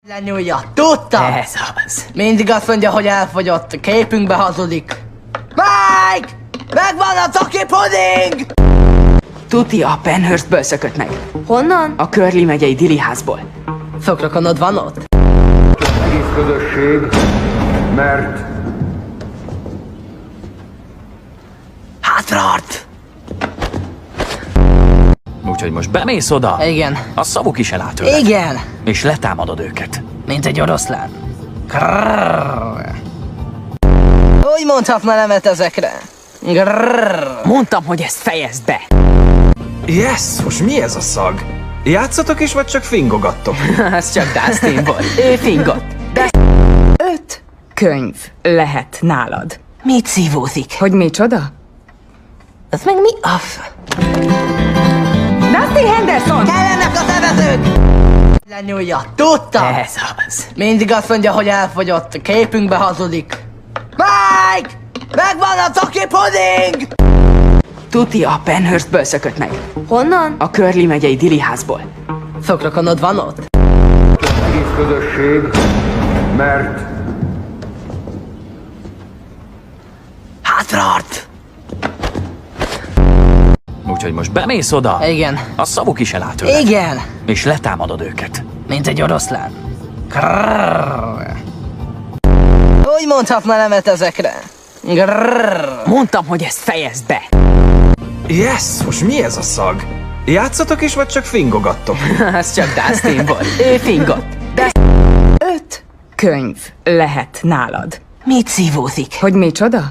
Lenyúlja, tudtam! Ez az. Mindig azt mondja, hogy elfogyott, képünkbe hazudik. Mike! Megvan a csoki puding! Tuti a Penhurstből szökött meg. Honnan? A Curly megyei Dili-házból. Szokrokonod van ott? Egész közösség, mert Hátrart! Úgyhogy most bemész oda, Igen. a szavuk is eláll tőled, Igen! és letámadod őket. Mint egy oroszlán. Grrrr. Úgy mondhatna nemet ezekre. Grrrr. Mondtam, hogy ezt fejezd be. Yes, mi ez a szag? Játszatok is, vagy csak fingogattok? Ez csak Dustin volt. Ő fingott. De 5 könyv lehet nálad. Mit szívózik? Hogy micsoda? Ez meg mi az? Dustin Henderson! Kellenek a tevezők! Lenyúlja, tudtam! Ez az. Mindig azt mondja, hogy elfogyott, képünkbe hazudik. Mike! Megvan a csoki puding! Tuti a Penhurstből szökött meg. Honnan? A Curly megyei Dili-házból. Szokrokonod van ott? Egész közösség, mert Hátrart! Úgyhogy most bemész oda, Igen. a szavuk is eláll tőled, Igen! és letámadod őket. Mint egy oroszlán. Grrrr. Úgy mondhatna nemet ezekre. Grrrr. Mondtam, hogy ezt fejezd be. yes, mi ez a szag? Játszatok is, vagy csak fingogattok? Ez csak Dustin volt. Ő fingott. De 5 könyv lehet nálad. Mit szívózik? Hogy micsoda?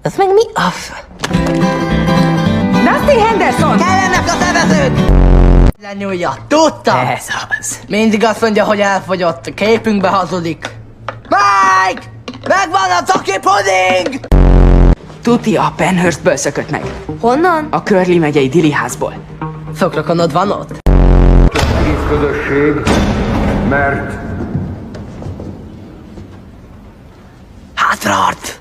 Ez meg mi az? Dustin Henderson! Kellenek a tevezők! Lenyúlja, tudtam! Ez az. Mindig azt mondja, hogy elfogyott, képünkbe hazudik. Mike! Megvan a csoki puding! Tuti a Penhurstből szökött meg. Honnan? A Curly megyei Dili-házból. Szokrokonod van ott? Egész közösség, mert Hátrart!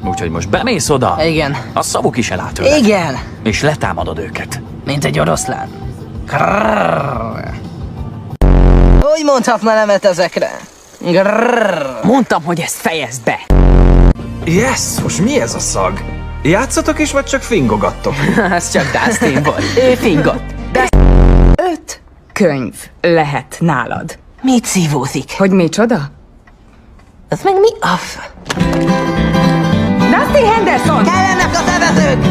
Úgyhogy most bemész oda, Igen. a szavuk is eláll tőled, Igen! és letámadod őket. Mint egy oroszlán. Grrrr. Úgy mondhatna nemet ezekre. Grrrr. Mondtam, hogy ezt fejezd be. yes, mi ez a szag? Játszatok is, vagy csak fingogattok? Ez csak Dustin volt. Ő fingott. De 5 könyv lehet nálad. Mit szívózik? Hogy micsoda? Ez meg mi az? Dustin Henderson! Kellenek a tevezők!